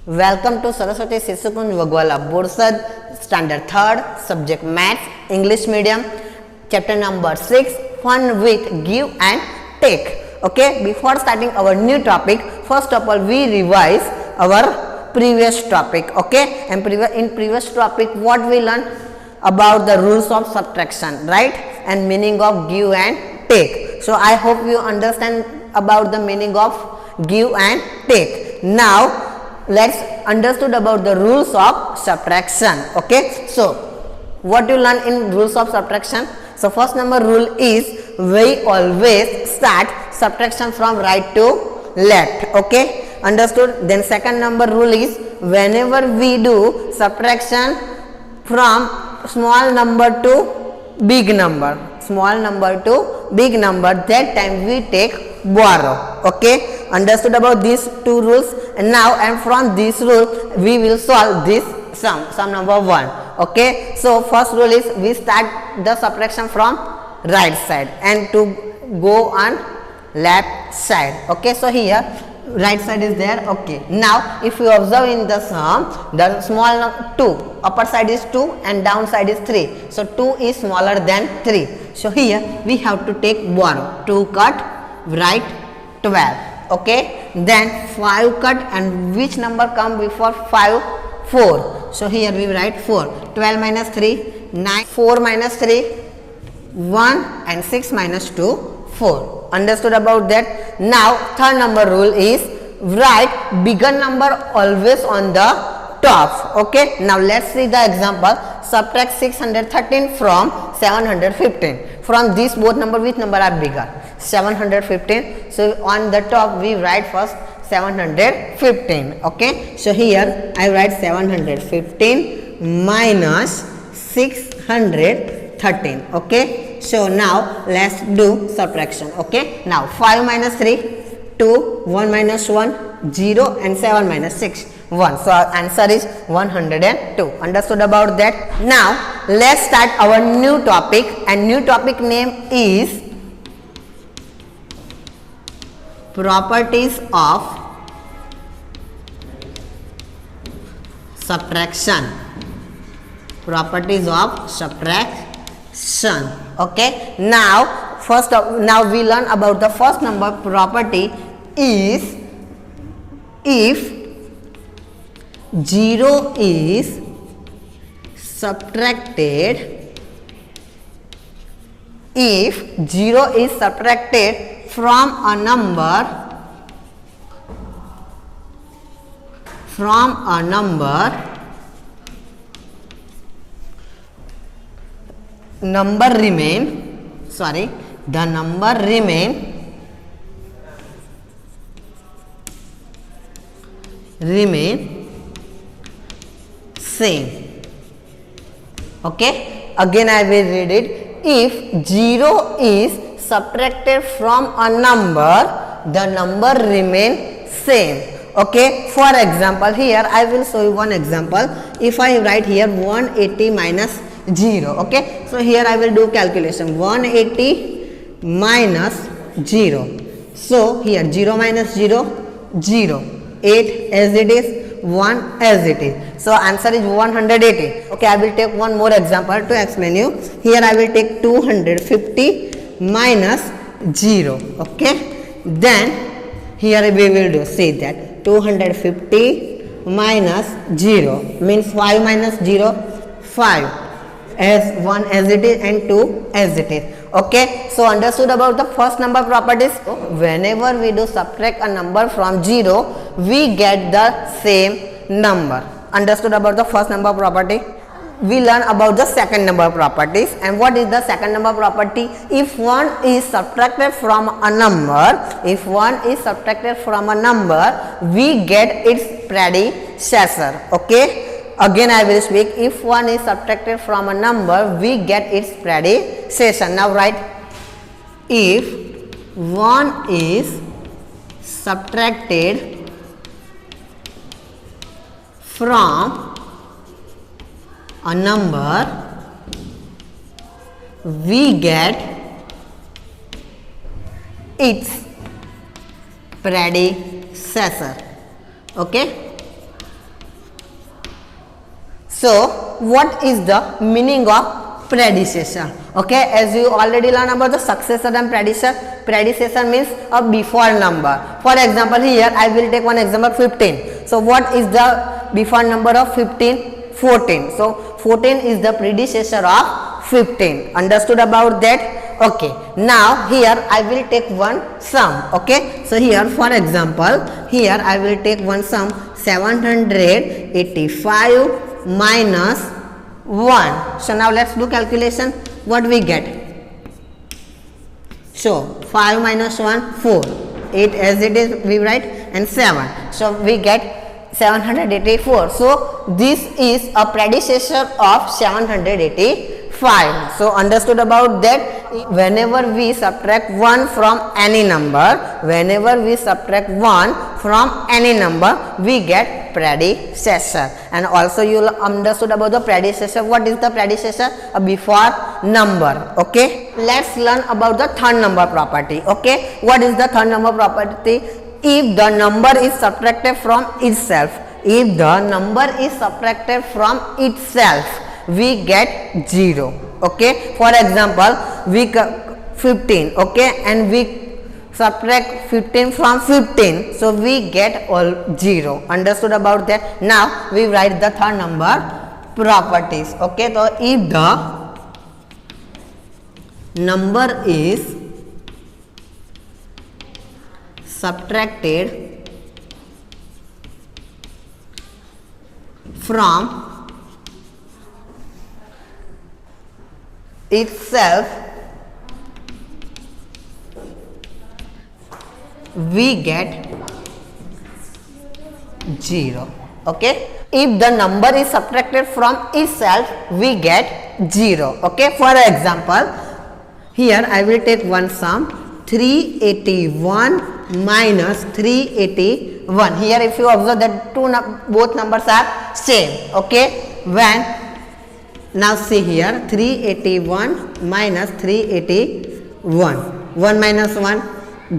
Welcome to Saraswati Sisukun Vagwala Borsad, Standard 3rd, Subject Maths, English Medium, Chapter number 6, Fun with Give and Take. Okay, before starting our new topic, first of all we revise our previous topic. Okay, and in previous topic what we learned about the rules of subtraction, right, and meaning of give and take. So I hope you understand about the meaning of give and take. Now let's understood about the rules of subtraction. Okay, so what you learn in rules of subtraction? So first number rule is we always start subtraction from right to left. Okay, understood? Then second number rule is whenever we do subtraction from small number to big number, that time we take borrow. Okay, understood about these two rules? And now and from this rule we will solve this sum number 1. Okay, so first rule is we start the subtraction from right side and to go on left side. Okay, so here right side is there. Okay, now if you observe in the sum, the small 2, upper side is 2 and down side is 3, so 2 is smaller than 3. So here we have to take borrow. 2 cut, write 12. Okay, then 5 cut, and which number come before 5? 4. So here we write 4. 12 minus 3, 9. 4 minus 3, 1, and 6 minus 2, 4. Understood about that? Now third number rule is write bigger number always on the top. Okay, now let's see the example. Subtract 613 from 715. From these both number, which number are bigger? 715. So on the top we write first 715. Okay, so here I write 715 minus 613. Okay, so now let's do subtraction. Okay, now 5 minus 3, 2, 1 minus 1, 0, and 7 minus 6, 1. So our answer is 102. Understood about that? Now let's start our new topic, and new topic name is properties of subtraction. Properties of subtraction. Okay, now now we learn about the first number property is if 0 is subtracted, from a number the number remain same. Okay, again I will read it. If 0 is subtracted from a number, the number remain same. Okay, for example, here I will show you one example. If I write here 180 minus 0, okay, so here I will do calculation. 180 minus 0, so here 0 minus 0, 0, 8 as it is, 1 as it is, so answer is 180. Okay, I will take one more example to explain you. Here I will take 250 minus 0. Okay, then here we will do, say that 250 minus 0 means 5 minus 0, 5, as 1 as it is and 2 as it is. Okay, so understood about the first number properties. Whenever we do subtract a number from 0, we get the same number. Understood about the first number property? We learn about the second number properties. And what is the second number property? If 1 is subtracted from a number, we get its predecessor. Okay, again I will speak. If 1 is subtracted from a number, we get its predecessor. Now write, if 1 is subtracted from a number, we get its predecessor. Okay, So what is the meaning of predecessor? Okay, as you already learned about the successor and predecessor. Predecessor means a before number. For example, here I will take one example, 15. So what is the before number of 15? 14. So 14 is the predecessor of 15. Understood about that? Okay, now here I will take one sum. Okay, so here for example, here I will take one sum, 785 minus 1. So now let's do calculation. What we get? So 5 minus 1, 4. 8 as it is we write, and 7. So we get 784. So this is a predecessor of 785. So understood about that? Whenever we subtract 1 from any number, we get predecessor. And also you understood about the predecessor. What is the predecessor? A before number. Okay, let's learn about the third number property. Okay, what is the third number property? If the number is subtracted from itself, we get 0. Okay, for example, we 15. Okay, and we subtract 15 from 15, so we get all 0. Understood about that? Now we write the third number properties. Okay, so if the number is subtracted from itself, we get 0. Okay, if the number is subtracted from itself, we get 0. Okay, for example, here I will take one sum, 381 minus 381. Here if you observe that both numbers are same. Okay, when now see here, 381 minus 381, 1 minus 1,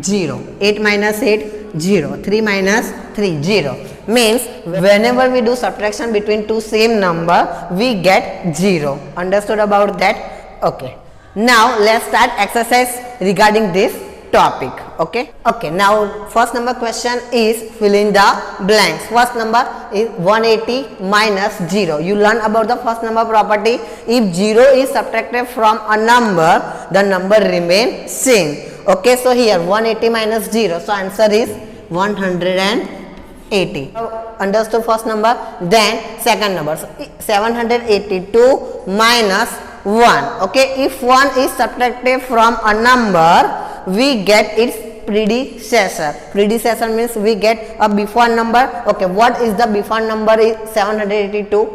0, 8 minus 8, 0, 3 minus 3, 0. Means whenever we do subtraction between two same number, we get 0. Understood about that? Okay, now let's start exercise regarding this topic. Okay, now first number question is fill in the blanks. First number is 180 minus 0. You learn about the first number property. If 0 is subtracted from a number, the number remains same. Okay, so here 180 minus 0, so answer is 180. Understood first number? Then second number, so 782 minus 1. Okay, if 1 is subtracted from a number, we get its predecessor. Predecessor means we get a before number. Okay, what is the before number? Is 782,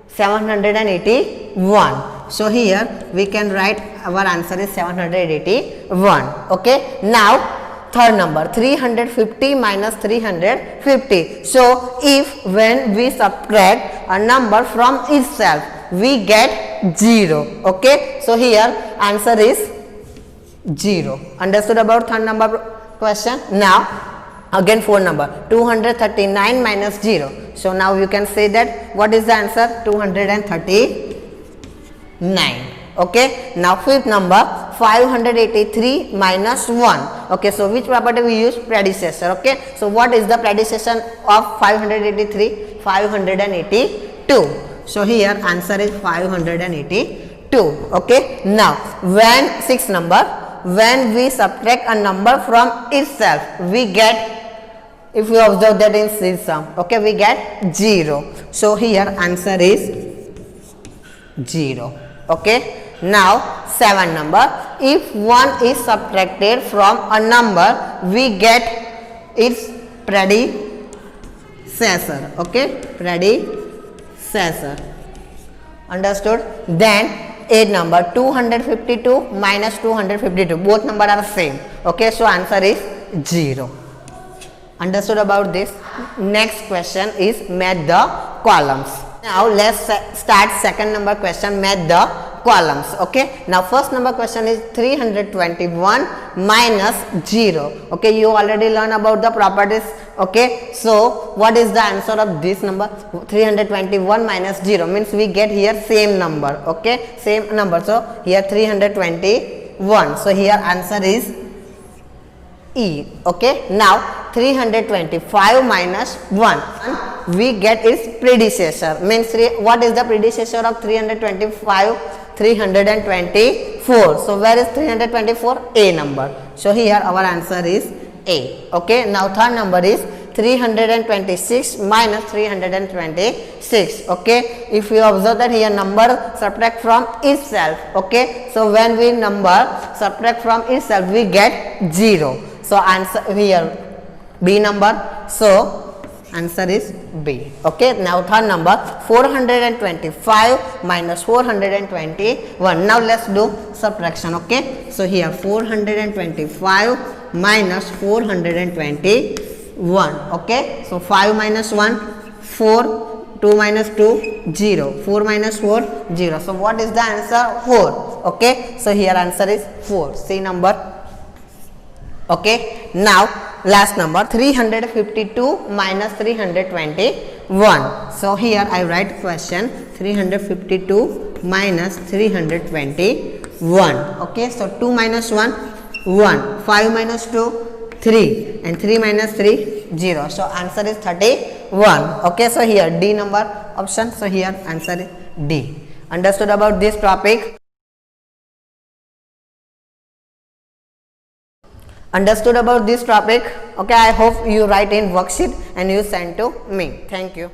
781. So here we can write our answer is 781. Okay, now third number, 350 minus 350. So if when we subtract a number from itself, we get 0. Okay, so here answer is 0. Understood about third number question? Now again fourth number, 239 minus 0. So now you can say that what is the answer? 239. Okay, now fifth number, 583 minus 1. Okay, so which property we use? Predecessor. Okay, so what is the predecessor of 583? 582. So here answer is 582. Okay, now when sixth number, when we subtract a number from itself, we get, if you observe that in this sum, okay, we get 0. So here answer is 0. Okay, now 7 number, if 1 is subtracted from a number, we get its predecessor. Okay, predecessor. Understood? Then 8 number, 252 minus 252, both number are same. Okay, so answer is 0. Understood about this? Next question is match the columns. Now let's start second number question, match the columns. Okay, now first number question is 321 minus 0. Okay, you already learned about the properties Okay, so what is the answer of this number? 321 minus 0 means we get here same number. Okay, same number. So here 321. So here answer is E. Okay, now 325 minus 1 we get its predecessor, means what is the predecessor of 325? 324. So where is 324? A number. So here our answer is A. Okay, now third number is 326 minus 326. Okay, if you observe that here number subtract from itself. Okay, so when we number subtract from itself we get 0. So answer here B number. So answer is B. Okay, now third number 425 minus 421. Now let's do subtraction. Okay, so here 425 minus 421. Okay, so 5 minus 1 4, 2 minus 2 0, 4 minus 4 0. So what is the answer? 4. Okay, so here answer is 4. C number. Okay, now last number 352 minus 321. So here I write question 352 minus 321. Okay, so 2 minus 1 1, 5 minus 2 3, and 3 minus 3 0. So answer is 31. Okay, so here D number option. So here answer is D. Understood about this topic? Understood about this topic? Okay, I hope you write in worksheet and you send to me. Thank you.